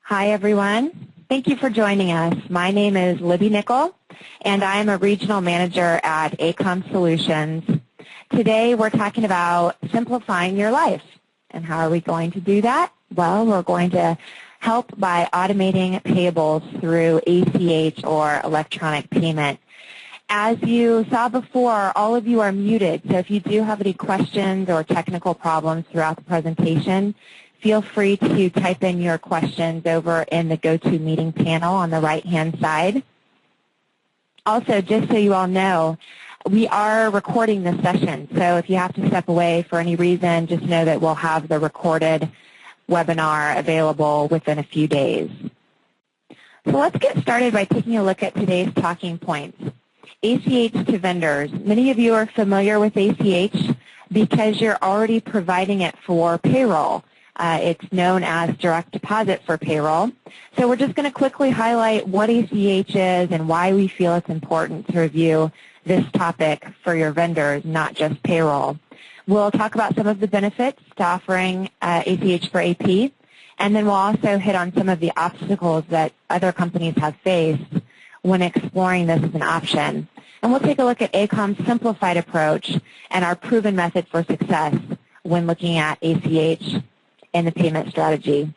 Hi, everyone. Thank you for joining us. My name is Libby Nickel, and I am a regional manager at ACOM Solutions. Today, we're talking about simplifying your life. And how are we going to do that? Well, we're going to help by automating payables through ACH or electronic payment. As you saw before, all of you are muted, so if you do have any questions or technical problems throughout the presentation, feel free to type in your questions over in the GoToMeeting panel on the right-hand side. Also, just so you all know, we are recording this session, so if you have to step away for any reason, just know that we'll have the recorded webinar available within a few days. So let's get started by taking a look at today's talking points. ACH to vendors. Many of you are familiar with ACH because you're already providing it for payroll. It's known as direct deposit for payroll. So we're just going to quickly highlight what ACH is and why we feel it's important to review this topic for your vendors, not just payroll. We'll talk about some of the benefits to offering ACH for AP, and then we'll also hit on some of the obstacles that other companies have faced when exploring this as an option. And we'll take a look at ACOM's simplified approach and our proven method for success when looking at ACH and the payment strategy.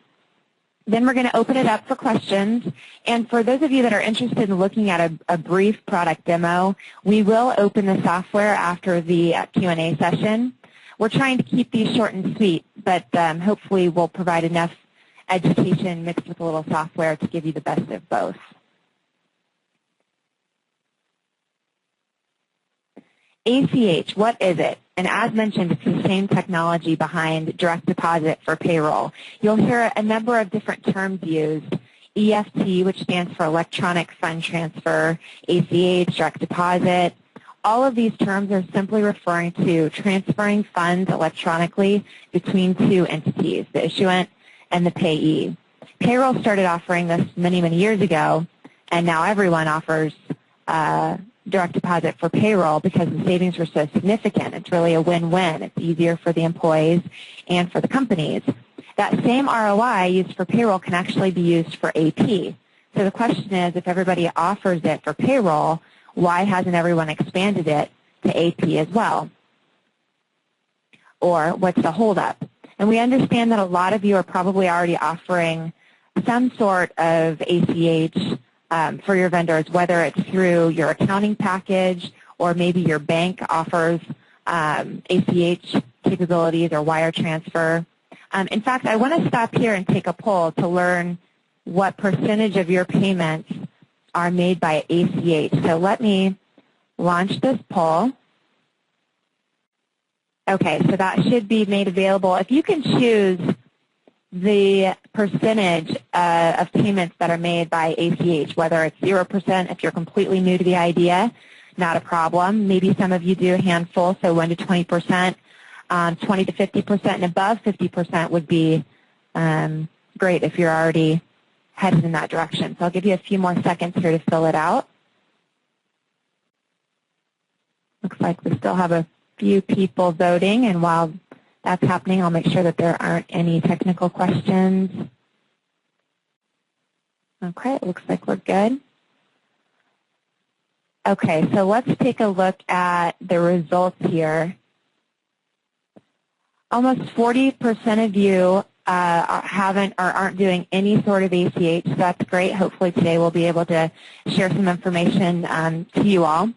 Then we're going to open it up for questions. And for those of you that are interested in looking at a brief product demo, we will open the software after the Q&A session. We're trying to keep these short and sweet, but hopefully we'll provide enough education mixed with a little software to give you the best of both. ACH, what is it? And as mentioned, it's the same technology behind direct deposit for payroll. You'll hear a number of different terms used. EFT, which stands for electronic fund transfer, ACH, direct deposit. All of these terms are simply referring to transferring funds electronically between two entities, the issuant and the payee. Payroll started offering this many, many years ago, and now everyone offers direct deposit for payroll because the savings were so significant. It's really a win-win. It's easier for the employees and for the companies. That same ROI used for payroll can actually be used for AP. So the question is, if everybody offers it for payroll, why hasn't everyone expanded it to AP as well? Or what's the holdup? And we understand that a lot of you are probably already offering some sort of ACH for your vendors, whether it's through your accounting package or maybe your bank offers ACH capabilities or wire transfer. In fact, I want to stop here and take a poll to learn what percentage of your payments are made by ACH. So let me launch this poll. Okay, so that should be made available. If you can choose the percentage of payments that are made by ACH, whether it's 0% if you're completely new to the idea, not a problem. Maybe some of you do a handful, so 1 to 20%, 20 to 50%, and above 50% would be great if you're already headed in that direction. So I'll give you a few more seconds here to fill it out. Looks like we still have a few people voting, and while that's happening, I'll make sure that there aren't any technical questions. Okay, it looks like we're good. Okay, so let's take a look at the results here. Almost 40% of you haven't or aren't doing any sort of ACH, so that's great. Hopefully today we'll be able to share some information to you all.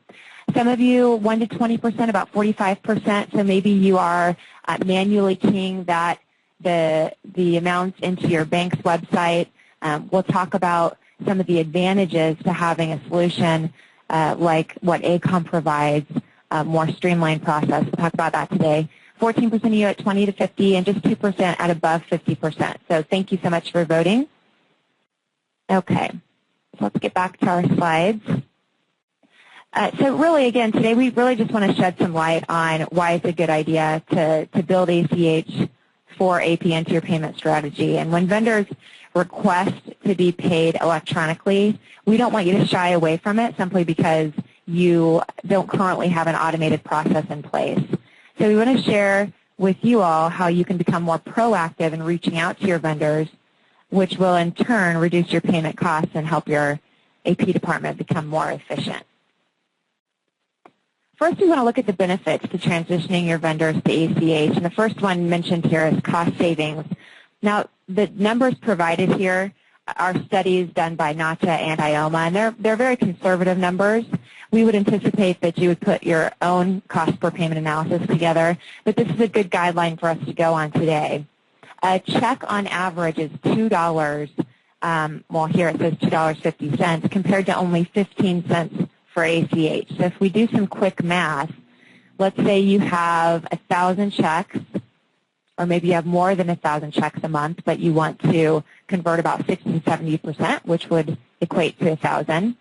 Some of you, 1 to 20%, about 45%, so maybe you are manually keying the amounts into your bank's website. We'll talk about some of the advantages to having a solution like what ACOM provides, a more streamlined process. We'll talk about that today. 14% of you at 20 to 50, and just 2% at above 50%. So thank you so much for voting. Okay, so let's get back to our slides. So really, again, today we really just want to shed some light on why it's a good idea to build ACH for AP into your payment strategy. And when vendors request to be paid electronically, we don't want you to shy away from it simply because you don't currently have an automated process in place. So we want to share with you all how you can become more proactive in reaching out to your vendors which will in turn reduce your payment costs and help your AP department become more efficient. First, we want to look at the benefits to transitioning your vendors to ACH, and the first one mentioned here is cost savings. Now, the numbers provided here are studies done by NACHA and IOMA, and they're very conservative numbers. We would anticipate that you would put your own cost per payment analysis together, but this is a good guideline for us to go on today. A check on average is $2, well here it says $2.50, compared to only 15 cents for ACH. So if we do some quick math, let's say you have 1,000 checks, or maybe you have more than 1,000 checks a month, but you want to convert about 60 to 70%, which would equate to 1,000.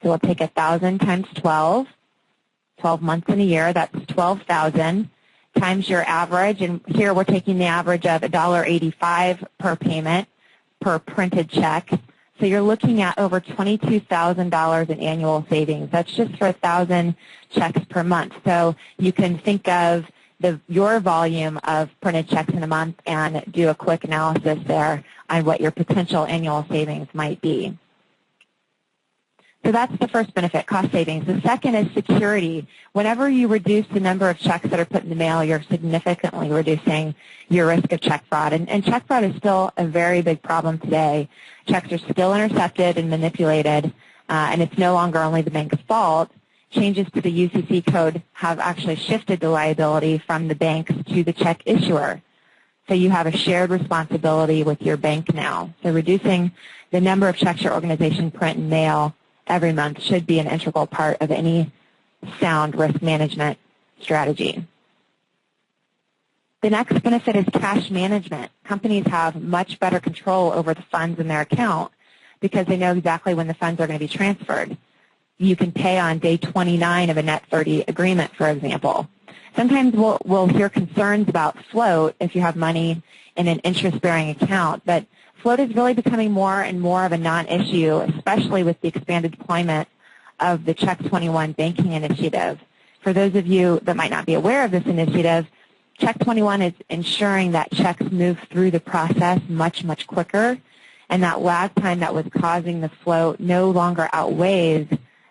So we'll take 1,000 times 12 months in a year, that's 12,000, times your average, and here we're taking the average of $1.85 per payment per printed check. So you're looking at over $22,000 in annual savings. That's just for 1,000 checks per month. So you can think of your volume of printed checks in a month and do a quick analysis there on what your potential annual savings might be. So that's the first benefit, cost savings. The second is security. Whenever you reduce the number of checks that are put in the mail, you're significantly reducing your risk of check fraud. And check fraud is still a very big problem today. Checks are still intercepted and manipulated, and it's no longer only the bank's fault. Changes to the UCC code have actually shifted the liability from the banks to the check issuer. So you have a shared responsibility with your bank now. So reducing the number of checks your organization print and mail every month should be an integral part of any sound risk management strategy. The next benefit is cash management. Companies have much better control over the funds in their account because they know exactly when the funds are going to be transferred. You can pay on day 29 of a net 30 agreement, for example. Sometimes we'll hear concerns about float if you have money in an interest-bearing account, but float is really becoming more and more of a non-issue, especially with the expanded deployment of the Check 21 banking initiative. For those of you that might not be aware of this initiative, Check 21 is ensuring that checks move through the process much, much quicker, and that lag time that was causing the float no longer outweighs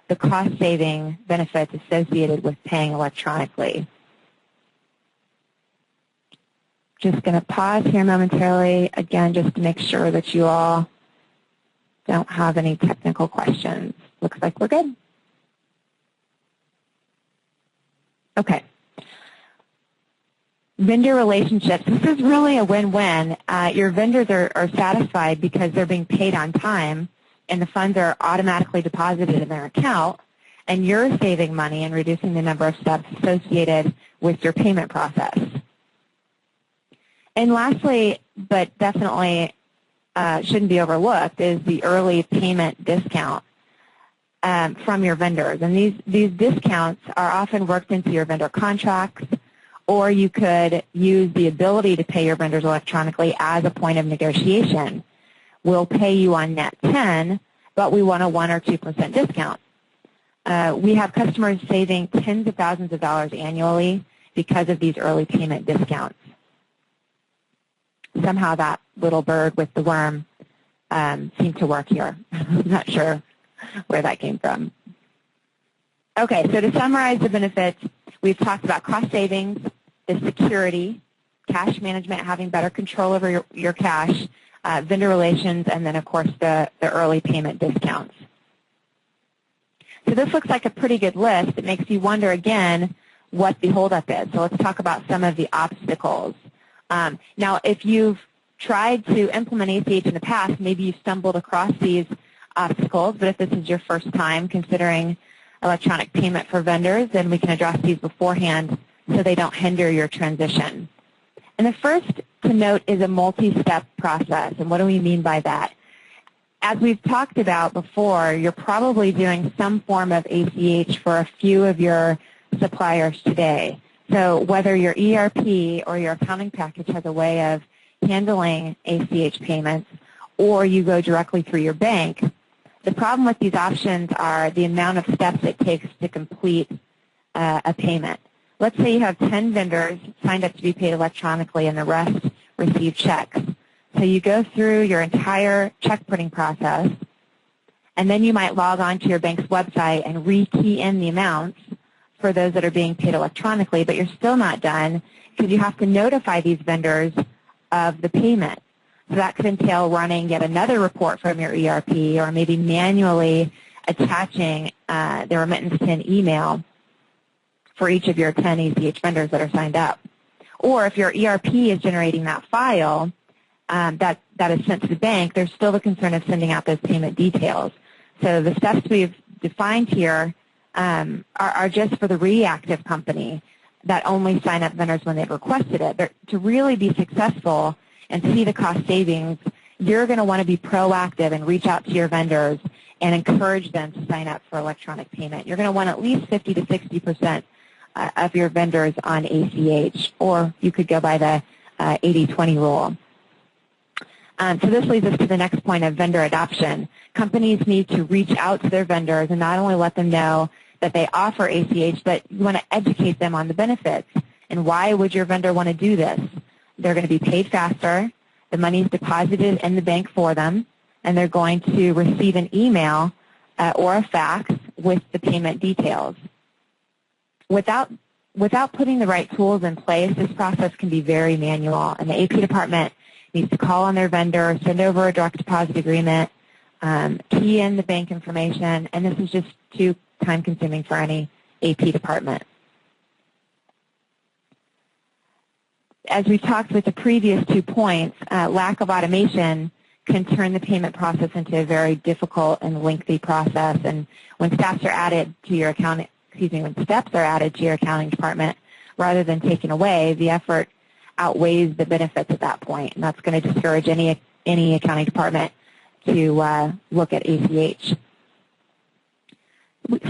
the cost-saving benefits associated with paying electronically. Just going to pause here momentarily, again, just to make sure that you all don't have any technical questions. Looks like we're good. Okay. Vendor relationships. This is really a win-win. Your vendors are satisfied because they're being paid on time and the funds are automatically deposited in their account, and you're saving money and reducing the number of steps associated with your payment process. And lastly, but definitely shouldn't be overlooked, is the early payment discount from your vendors. And these discounts are often worked into your vendor contracts, or you could use the ability to pay your vendors electronically as a point of negotiation. We'll pay you on net 10, but we want a 1 or 2% discount. We have customers saving tens of thousands of dollars annually because of these early payment discounts. Somehow that little bird with the worm seemed to work here. I'm not sure where that came from. Okay, so to summarize the benefits, we've talked about cost savings, the security, cash management, having better control over your cash, vendor relations, and then, of course, the early payment discounts. So this looks like a pretty good list. It makes you wonder, again, what the holdup is. So let's talk about some of the obstacles. Now, if you've tried to implement ACH in the past, maybe you stumbled across these obstacles, but if this is your first time considering electronic payment for vendors, then we can address these beforehand so they don't hinder your transition. And the first to note is a multi-step process. And what do we mean by that? As we've talked about before, you're probably doing some form of ACH for a few of your suppliers today. So whether your ERP or your accounting package has a way of handling ACH payments, or you go directly through your bank, the problem with these options are the amount of steps it takes to complete a payment. Let's say you have 10 vendors signed up to be paid electronically and the rest receive checks. So you go through your entire check printing process, and then you might log on to your bank's website and re-key in the amounts for those that are being paid electronically, but you're still not done because you have to notify these vendors of the payment. So that could entail running yet another report from your ERP or maybe manually attaching the remittance to an email for each of your 10 ACH vendors that are signed up. Or if your ERP is generating that file that is sent to the bank, there's still the concern of sending out those payment details. So the steps we've defined here are just for the reactive company that only sign up vendors when they've requested it. But to really be successful and see the cost savings, you're going to want to be proactive and reach out to your vendors and encourage them to sign up for electronic payment. You're going to want at least 50 to 60% of your vendors on ACH, or you could go by the 80-20 rule. So this leads us to the next point of vendor adoption. Companies need to reach out to their vendors and not only let them know that they offer ACH, but you want to educate them on the benefits. And why would your vendor want to do this? They're going to be paid faster, the money is deposited in the bank for them, and they're going to receive an email or a fax with the payment details. Without putting the right tools in place, this process can be very manual, and the AP department needs to call on their vendor, send over a direct deposit agreement, key in the bank information, and this is just too time-consuming for any AP department. As we talked with the previous 2 points, lack of automation can turn the payment process into a very difficult and lengthy process. And when steps are added to your accounting department, rather than taken away, the effort outweighs the benefits at that point, and that's going to discourage any accounting department to look at ACH.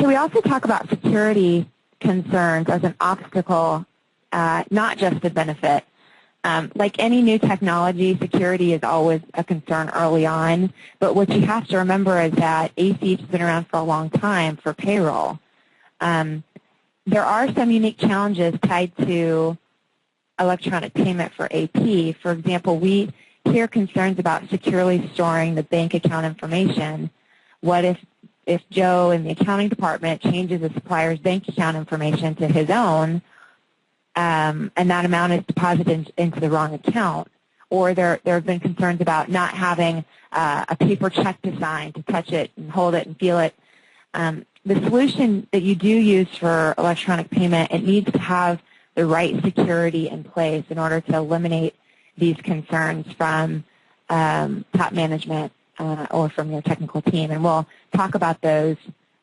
So we also talk about security concerns as an obstacle, not just a benefit. Like any new technology, security is always a concern early on, but what you have to remember is that ACH has been around for a long time for payroll. There are some unique challenges tied to electronic payment for AP. For example, we hear concerns about securely storing the bank account information. What if Joe in the accounting department changes a supplier's bank account information to his own, and that amount is deposited into the wrong account? Or there have been concerns about not having a paper check to sign, to touch it and hold it and feel it. The solution that you do use for electronic payment, it needs to have the right security in place in order to eliminate these concerns from top management or from your technical team. And we'll talk about those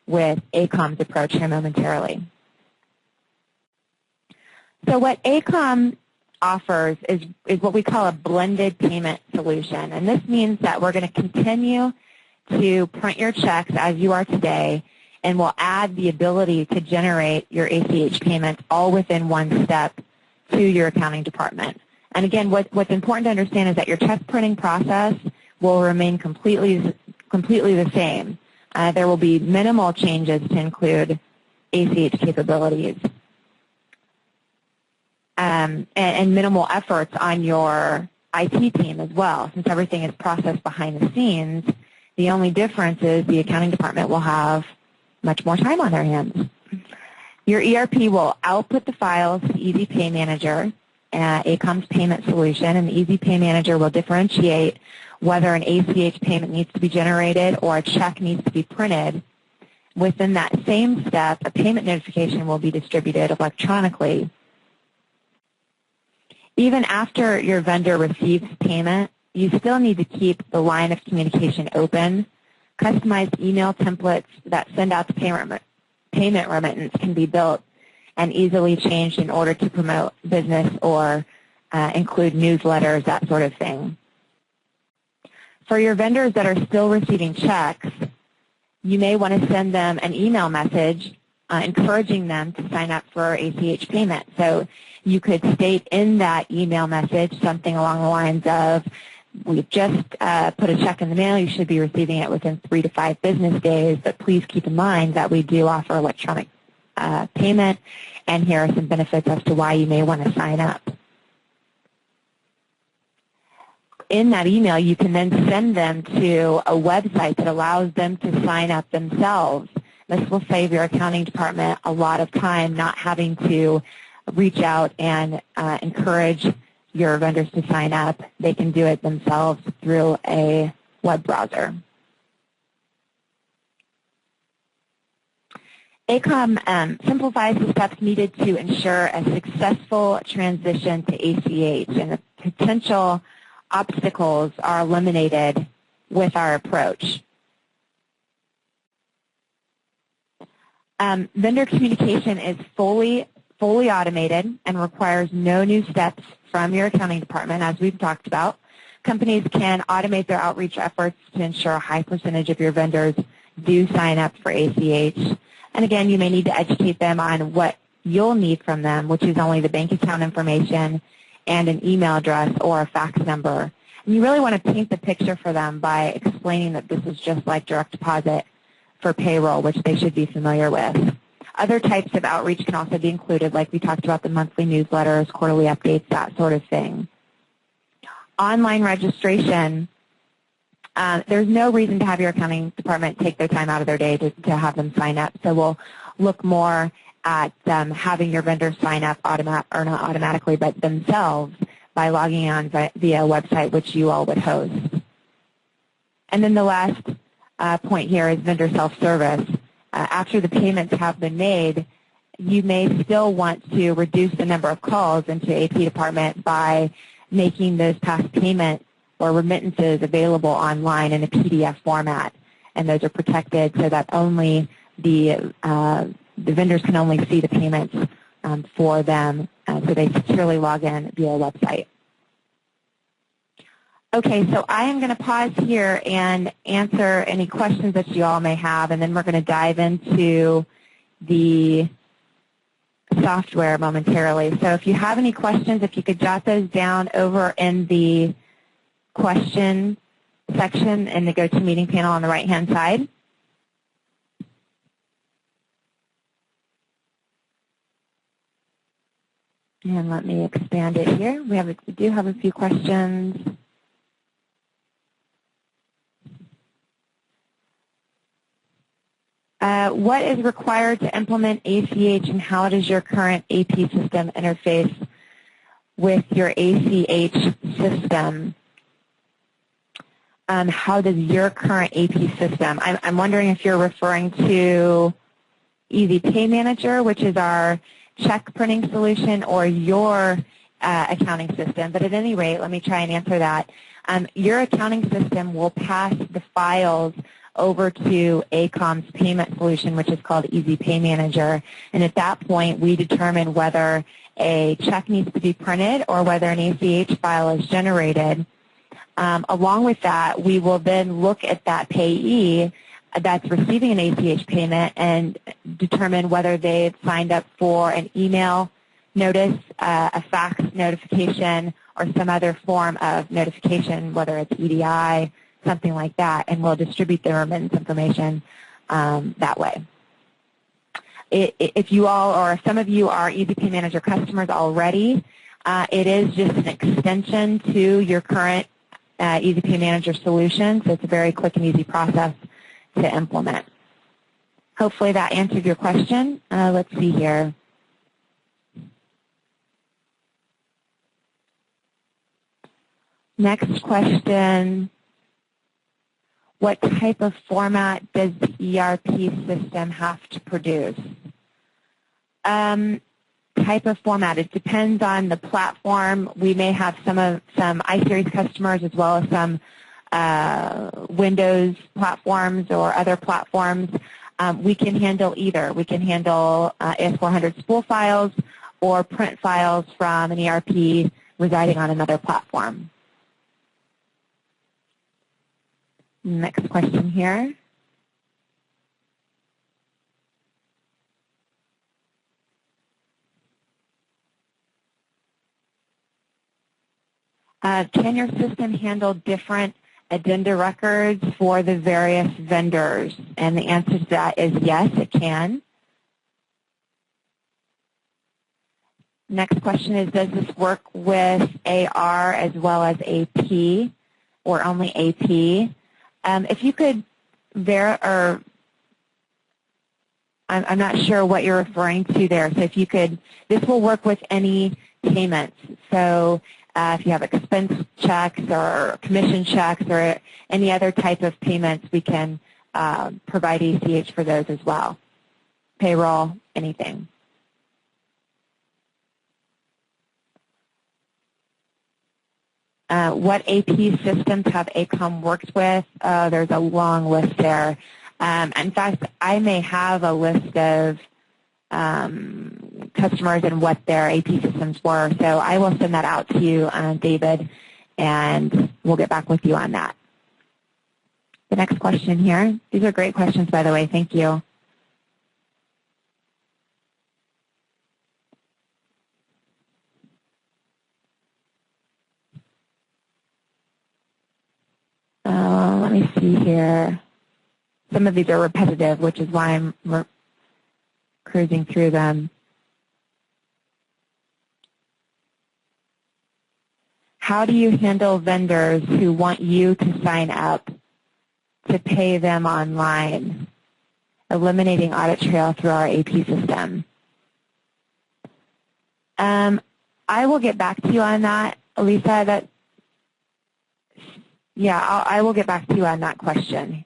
with ACOM's approach here momentarily. So what ACOM offers is what we call a blended payment solution. And this means that we're going to continue to print your checks as you are today, and we'll add the ability to generate your ACH payments all within one step to your accounting department. And again, what's important to understand is that your check printing process will remain completely the same. There will be minimal changes to include ACH capabilities. And minimal efforts on your IT team as well. Since everything is processed behind the scenes, the only difference is the accounting department will have much more time on their hands. Your ERP will output the files to Easy Pay Manager, ACOM's payment solution, and the Easy Pay Manager will differentiate whether an ACH payment needs to be generated or a check needs to be printed. Within that same step, a payment notification will be distributed electronically. Even after your vendor receives payment, you still need to keep the line of communication open. Customized email templates that send out the payment remittance can be built and easily changed in order to promote business or include newsletters, that sort of thing. For your vendors that are still receiving checks, you may want to send them an email message encouraging them to sign up for ACH payment. So you could state in that email message something along the lines of, we've just put a check in the mail. You should be receiving it within 3 to 5 business days, but please keep in mind that we do offer electronic payment, and here are some benefits as to why you may want to sign up. in that email, you can then send them to a website that allows them to sign up themselves. This will save your accounting department a lot of time not having to reach out and encourage your vendors to sign up. They can do it themselves through a web browser. ACOM simplifies the steps needed to ensure a successful transition to ACH, and the potential obstacles are eliminated with our approach. Vendor communication is fully automated and requires no new steps from your accounting department, as we've talked about. Companies can automate their outreach efforts to ensure a high percentage of your vendors do sign up for ACH. And again, you may need to educate them on what you'll need from them, which is only the bank account information and an email address or a fax number. And you really want to paint the picture for them by explaining that this is just like direct deposit for payroll, which they should be familiar with. Other types of outreach can also be included, like we talked about, the monthly newsletters, quarterly updates, that sort of thing. Online registration, there's no reason to have your accounting department take their time out of their day to have them sign up. So we'll look more at having your vendors sign up or not automatically, but themselves by logging on via a website which you all would host. And then the last point here is vendor self-service. After the payments have been made, you may still want to reduce the number of calls into AP department by making those past payments or remittances available online in a PDF format. And those are protected so that only the vendors can only see the payments for them, so they securely log in via a website. Okay, so I am going to pause here and answer any questions that you all may have, and then we're going to dive into the software momentarily. So if you have any questions, if you could jot those down over in the question section in the GoToMeeting panel on the right-hand side. And let me expand it here. We do have a few questions. What is required to implement ACH, and how does your current AP system interface with your ACH system? How does your current AP system? I'm wondering if you're referring to Easy Pay Manager, which is our check printing solution, or your accounting system. But at any rate, let me try and answer that. Your accounting system will pass the files over to ACOM's payment solution, which is called Easy Pay Manager. And at that point, we determine whether a check needs to be printed or whether an ACH file is generated. Along with that, we will then look at that payee that's receiving an ACH payment and determine whether they've signed up for an email notice, a fax notification, or some other form of notification, whether it's EDI, something like that, and we'll distribute the remittance information that way. If you all or some of you are Easy Pay Manager customers already, it is just an extension to your current Easy Pay Manager solution, so it's a very quick and easy process to implement. Hopefully that answered your question. Let's see here. Next question. What type of format does the ERP system have to produce? Type of format, it depends on the platform. We may have some iSeries customers as well as some Windows platforms or other platforms. We can handle either. We can handle AS400 spool files or print files from an ERP residing on another platform. Next question here. Can your system handle different addenda records for the various vendors? And the answer to that is yes, it can. Next question is, does this work with AR as well as AP? or only AP. If you could I'm not sure what you're referring to there. So if you could, this will work with any payments. So if you have expense checks or commission checks or any other type of payments, we can provide ACH for those as well. Payroll, anything. What AP systems have ACOM worked with? There's a long list there. In fact, I may have a list of customers and what their AP systems were. So I will send that out to you, David, and we'll get back with you on that. The next question here. These are great questions, by the way. Thank you. Let me see here. Some of these are repetitive, which is why I'm cruising through them. How do you handle vendors who want you to sign up to pay them online, eliminating audit trail through our AP system? I will get back to you on that, Lisa. I will get back to you on that question.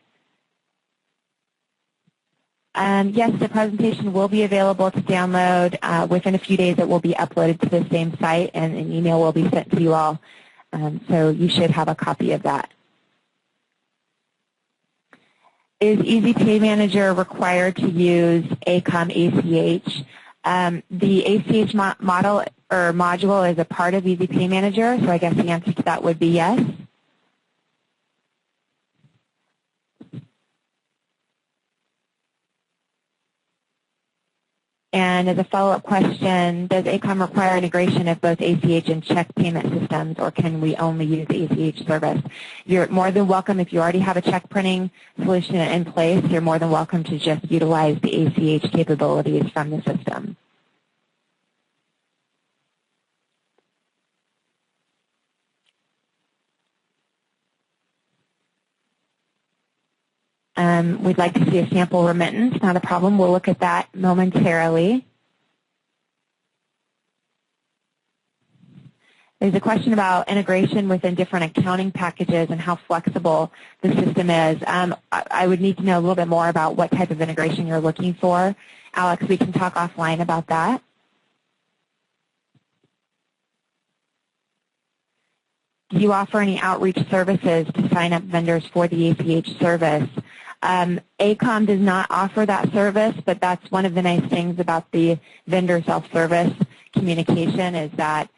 Yes, the presentation will be available to download. Within a few days, it will be uploaded to the same site, and an email will be sent to you all. So you should have a copy of that. Is Easy Pay Manager required to use ACOM ACH? The ACH model or module is a part of Easy Pay Manager, so I guess the answer to that would be yes. And as a follow-up question, does ACOM require integration of both ACH and check payment systems, or can we only use the ACH service? You're more than welcome, if you already have a check printing solution in place, you're more than welcome to just utilize the ACH capabilities from the system. We'd like to see a sample remittance. Not a problem. We'll look at that momentarily. There's a question about integration within different accounting packages and how flexible the system is. I would need to know a little bit more about what type of integration you're looking for. Alex, we can talk offline about that. Do you offer any outreach services to sign up vendors for the ACH service? ACOM does not offer that service, but that's one of the nice things about the vendor self-service communication is that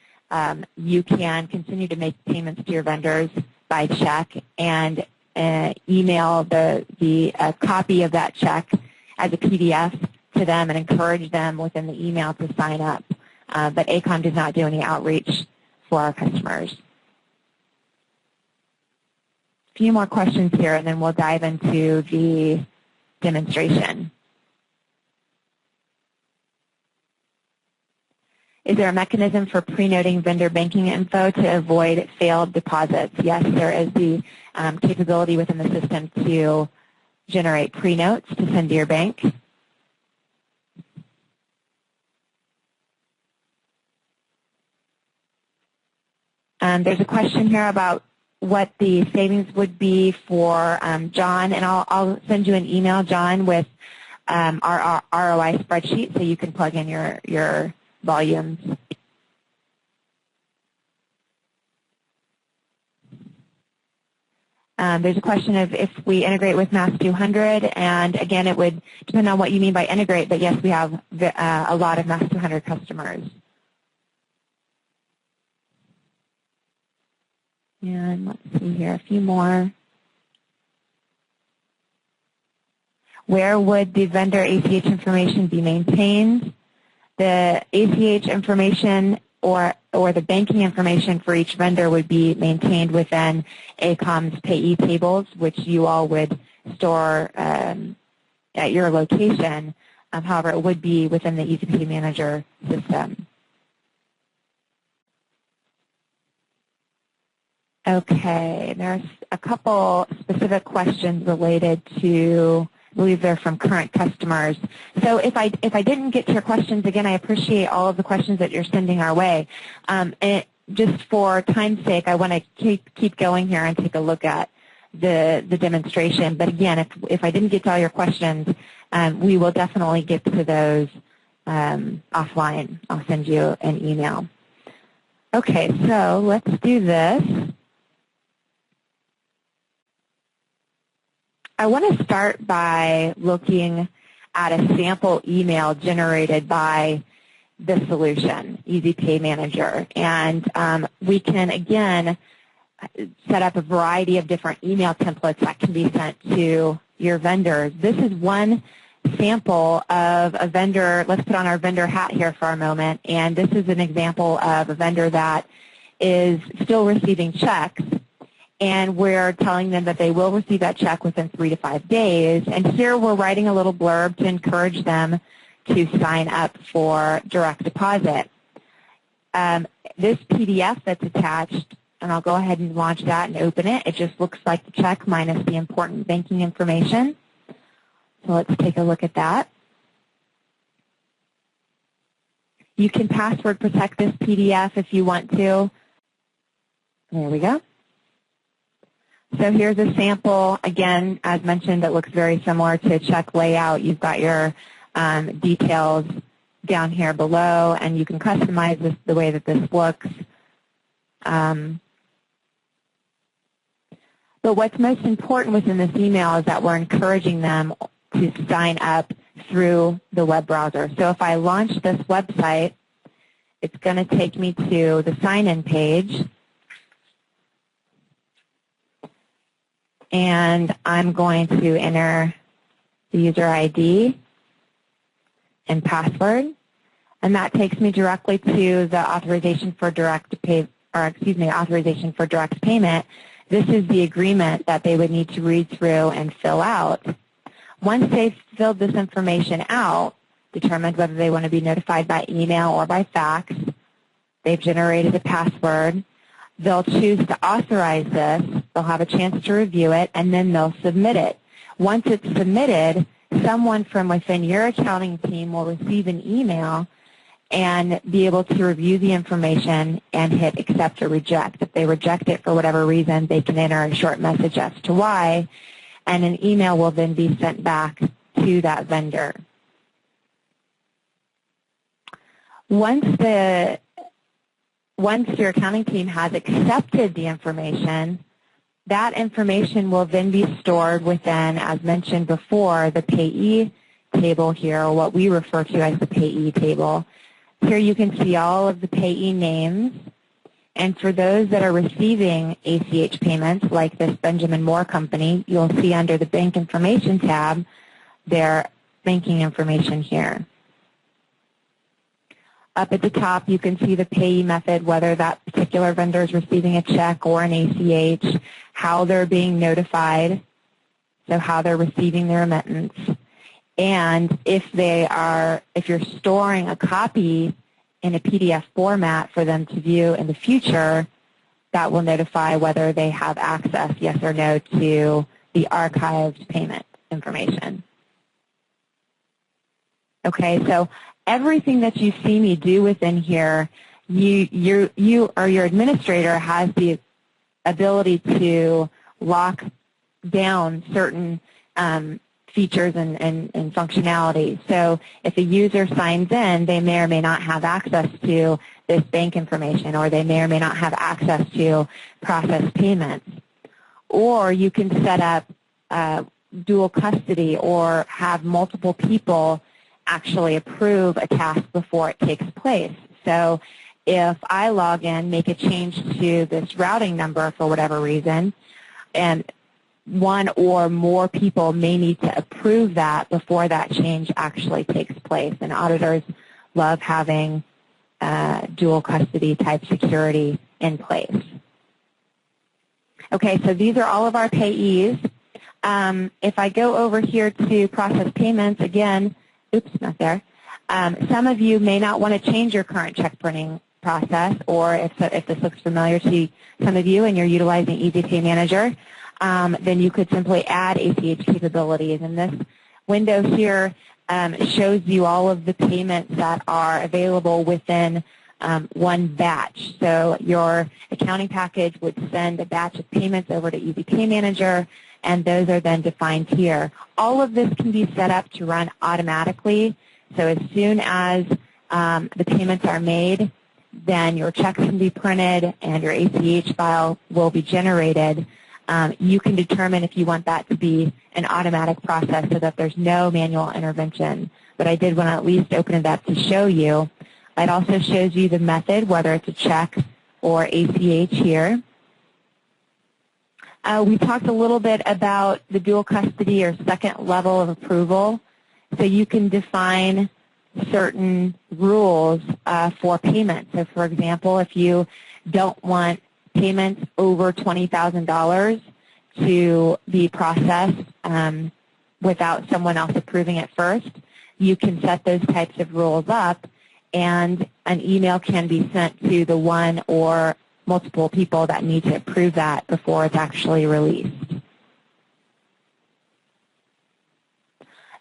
you can continue to make payments to your vendors by check and email the copy of that check as a PDF to them and encourage them within the email to sign up. But ACOM does not do any outreach for our customers. A few more questions here, and then we'll dive into the demonstration. Is there a mechanism for pre-noting vendor banking info to avoid failed deposits? Yes, there is the capability within the system to generate pre-notes to send to your bank. There's a question here about what the savings would be for John, and I'll send you an email, John, with our ROI spreadsheet so you can plug in your volumes. There's a question of if we integrate with Mass 200, and again, it would depend on what you mean by integrate, but yes, we have a lot of Mass 200 customers. And let's see here, a few more. Where would the vendor ACH information be maintained? The ACH information or the banking information for each vendor would be maintained within ACOM's payee tables, which you all would store at your location. However, it would be within the Easy Pay Manager system. Okay, there's a couple specific questions related to, I believe they're from current customers. So if I didn't get to your questions, again, I appreciate all of the questions that you're sending our way. And just for time's sake, I want to keep going here and take a look at the demonstration. But again, if I didn't get to all your questions, we will definitely get to those offline. I'll send you an email. Okay, so let's do this. I want to start by looking at a sample email generated by the solution, Easy Pay Manager. And we can, again, set up a variety of different email templates that can be sent to your vendors. This is one sample of a vendor. Let's put on our vendor hat here for a moment. And this is an example of a vendor that is still receiving checks. And we're telling them that they will receive that check within 3 to 5 days. And here we're writing a little blurb to encourage them to sign up for direct deposit. This PDF that's attached, and I'll go ahead and launch that and open it. It just looks like the check minus the important banking information. So let's take a look at that. You can password protect this PDF if you want to. There we go. So here's a sample. Again, as mentioned, it looks very similar to a check layout. You've got your details down here below, and you can customize this the way that this looks. But what's most important within this email is that we're encouraging them to sign up through the web browser. So if I launch this website, it's going to take me to the sign-in page. And I'm going to enter the user ID and password, and that takes me directly to the authorization for direct pay, or excuse me, authorization for direct payment. This is the agreement that they would need to read through and fill out. Once they've filled this information out, determined whether they want to be notified by email or by fax, they've generated a password. They'll choose to authorize this, they'll have a chance to review it, and then they'll submit it. Once it's submitted, someone from within your accounting team will receive an email and be able to review the information and hit accept or reject. If they reject it for whatever reason, they can enter a short message as to why, and an email will then be sent back to that vendor. Once your accounting team has accepted the information, that information will then be stored within, as mentioned before, the payee table here, or what we refer to as the payee table. Here you can see all of the payee names. And for those that are receiving ACH payments, like this Benjamin Moore Company, you'll see under the Bank Information tab their banking information here. Up at the top, you can see the payee method, whether that particular vendor is receiving a check or an ACH, how they're being notified, so how they're receiving their remittance. And if you're storing a copy in a PDF format for them to view in the future, that will notify whether they have access, yes or no, to the archived payment information. Okay, so everything that you see me do within here, you or your administrator has the ability to lock down certain features and functionality. So if a user signs in, they may or may not have access to this bank information, or they may or may not have access to process payments. Or you can set up dual custody or have multiple people actually approve a task before it takes place. So if I log in, make a change to this routing number for whatever reason, and one or more people may need to approve that before that change actually takes place. And auditors love having dual custody type security in place. Okay, so these are all of our payees. If I go over here to process payments, again, oops, not there. Some of you may not want to change your current check printing process, or if this looks familiar to some of you and you're utilizing Easy Pay Manager, then you could simply add ACH capabilities. And this window here shows you all of the payments that are available within one batch. So your accounting package would send a batch of payments over to Easy Pay Manager, and those are then defined here. All of this can be set up to run automatically. So as soon as the payments are made, then your checks can be printed and your ACH file will be generated. You can determine if you want that to be an automatic process so that there's no manual intervention. But I did want to at least open it up to show you. It also shows you the method, whether it's a check or ACH here. We talked a little bit about the dual custody or second level of approval. So you can define certain rules for payment. So for example, if you don't want payments over $20,000 to be processed without someone else approving it first, you can set those types of rules up, and an email can be sent to the one or multiple people that need to approve that before it's actually released.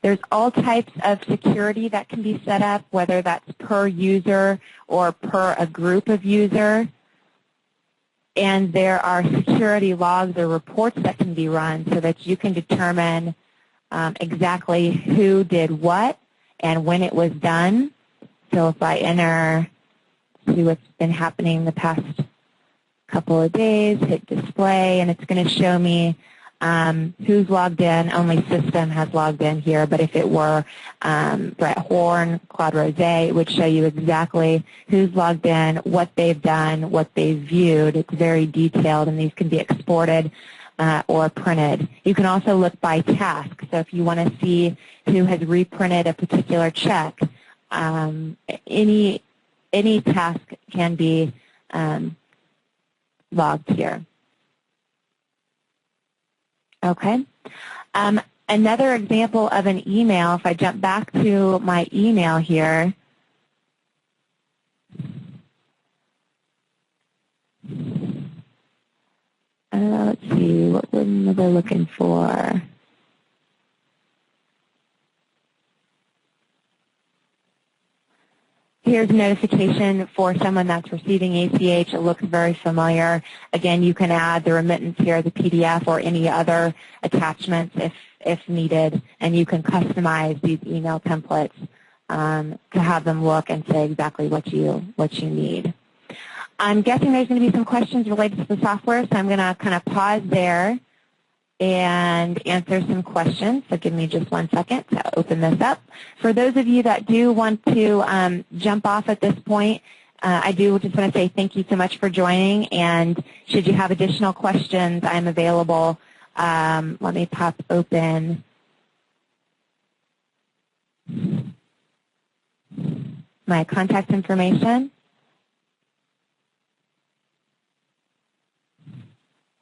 There's all types of security that can be set up, whether that's per user or per a group of user. And there are security logs or reports that can be run so that you can determine exactly who did what and when it was done. So if I enter, see what's been happening the past couple of days, hit display, and it's going to show me who's logged in. Only system has logged in here, but if it were Brett Horn, Claude Rose, it would show you exactly who's logged in, what they've done, what they've viewed. It's very detailed, and these can be exported or printed. You can also look by task. So if you want to see who has reprinted a particular check, any task can be logged here. Okay. Another example of an email, if I jump back to my email here, let's see, what was I looking for? Here's a notification for someone that's receiving ACH. It looks very familiar. Again, you can add the remittance here, the PDF, or any other attachments if needed, and you can customize these email templates to have them look and say exactly what you need. I'm guessing there's going to be some questions related to the software, so I'm going to kind of pause there and answer some questions. So give me just 1 second to open this up. For those of you that do want to jump off at this point, I do just want to say thank you so much for joining, and should you have additional questions, I'm available. Let me pop open my contact information.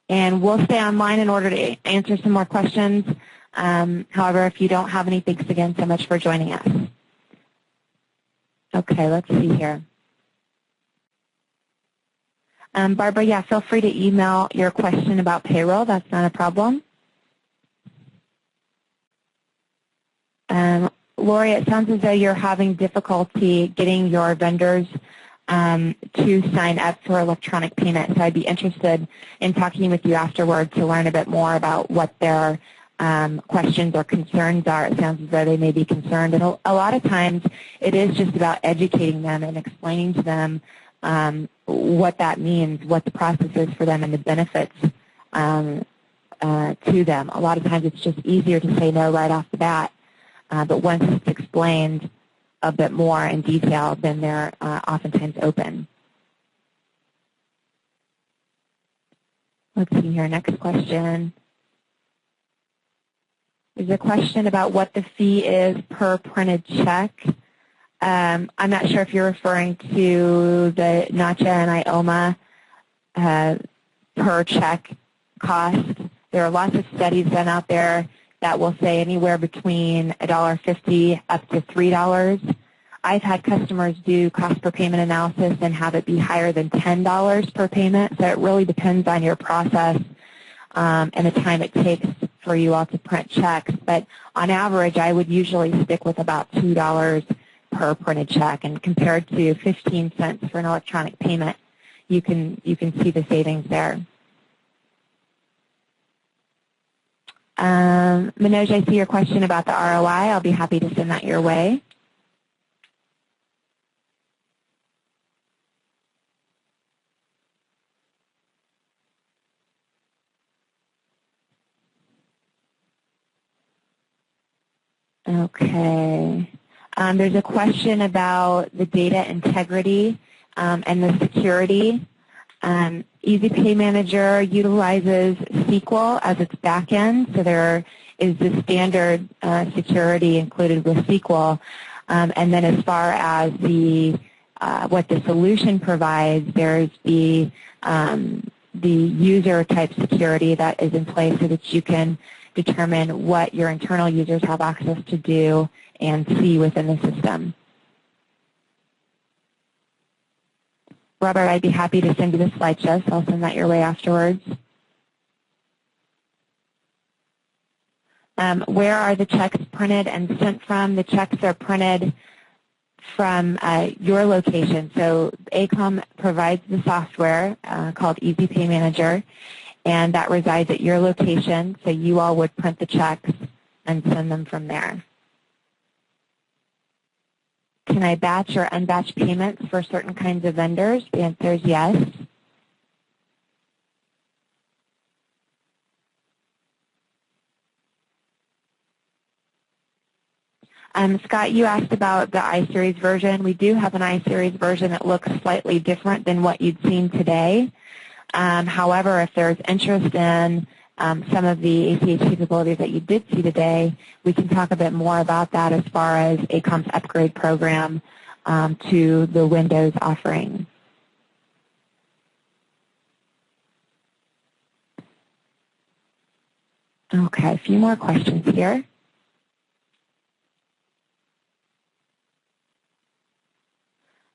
And we'll stay online in order to answer some more questions. However, if you don't have any, thanks again so much for joining us. Okay, let's see here. Barbara, yeah, feel free to email your question about payroll. That's not a problem. Lori, it sounds as though you're having difficulty getting your vendors to sign up for electronic payment. So I'd be interested in talking with you afterward to learn a bit more about what their questions or concerns are. It sounds as though they may be concerned. And a lot of times it is just about educating them and explaining to them what that means, what the process is for them, and the benefits to them. A lot of times it's just easier to say no right off the bat. But once it's explained a bit more in detail, then they're oftentimes open. Let's see here, next question. There's a question about what the fee is per printed check. I'm not sure if you're referring to the NACHA and IOMA per check cost. There are lots of studies done out there that will say anywhere between $1.50 up to $3. I've had customers do cost per payment analysis and have it be higher than $10 per payment. So it really depends on your process and the time it takes for you all to print checks. But on average, I would usually stick with about $2 per printed check. And compared to 15 cents for an electronic payment, you can see the savings there. Manoj, I see your question about the ROI. I'll be happy to send that your way. Okay. There's a question about the data integrity and the security. Easy Pay Manager utilizes SQL as its backend, so there is the standard security included with SQL. And then as far as the what the solution provides, there's the user type security that is in place so that you can determine what your internal users have access to do and see within the system. Robert, I'd be happy to send you the slideshow, so I'll send that your way afterwards. Where are the checks printed and sent from? The checks are printed from your location. So ACOM provides the software called Easy Pay Manager, and that resides at your location, so you all would print the checks and send them from there. Can I batch or unbatch payments for certain kinds of vendors? The answer is yes. Scott, you asked about the iSeries version. We do have an iSeries version that looks slightly different than what you'd seen today. However, if there's interest in some of the ACH capabilities that you did see today, we can talk a bit more about that as far as ACOM's upgrade program to the Windows offering. Okay, a few more questions here.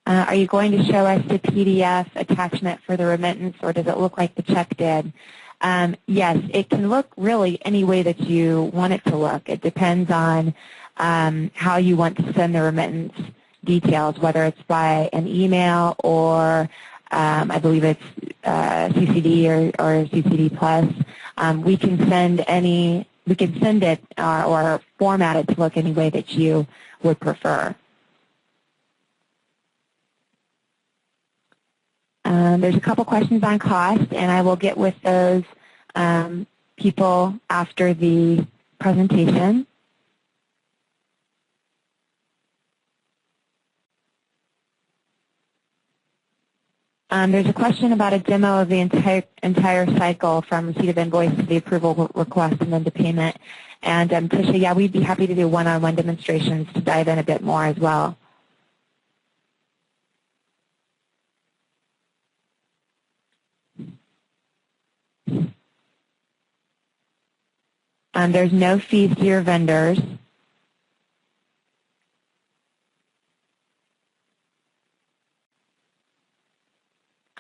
Are you going to show us the PDF attachment for the remittance, or does it look like the check did? Yes, it can look really any way that you want it to look. It depends on how you want to send the remittance details, whether it's by an email or I believe it's CCD or CCD Plus. We can send it or format it to look any way that you would prefer. There's a couple questions on cost, and I will get with those people after the presentation. There's a question about a demo of the entire cycle from receipt of invoice to the approval request and then to payment. And Tisha, yeah, we'd be happy to do one-on-one demonstrations to dive in a bit more as well. There's no fees to your vendors.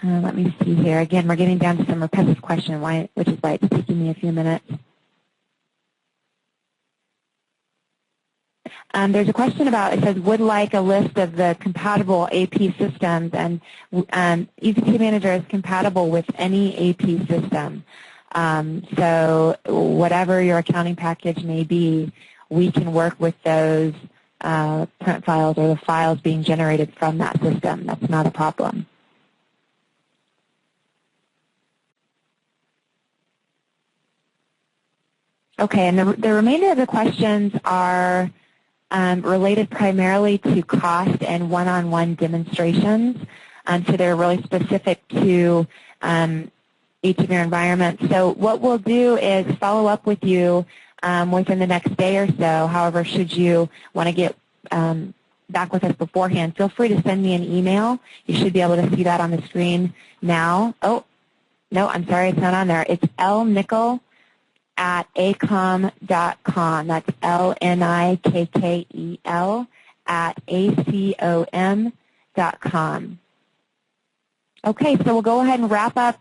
Let me see here. Again, we're getting down to some repetitive questions, which is why it's taking me a few minutes. There's a question about, it says, would like a list of the compatible AP systems, and Easy Pay Manager is compatible with any AP system. So whatever your accounting package may be, we can work with those print files or the files being generated from that system. That's not a problem. Okay, and the remainder of the questions are related primarily to cost and one-on-one demonstrations. So they're really specific to each of your environments. So what we'll do is follow up with you within the next day or so. However, should you want to get back with us beforehand, feel free to send me an email. You should be able to see that on the screen now. Oh, no, I'm sorry, it's not on there. It's lnickel@acom.com. That's LNIKKEL at acom.com. Okay, so we'll go ahead and wrap up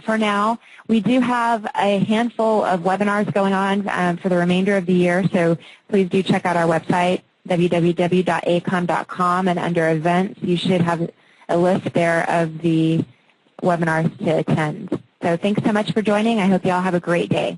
for now. We do have a handful of webinars going on for the remainder of the year, so please do check out our website, www.acom.com, and under events, you should have a list there of the webinars to attend. So thanks so much for joining. I hope you all have a great day.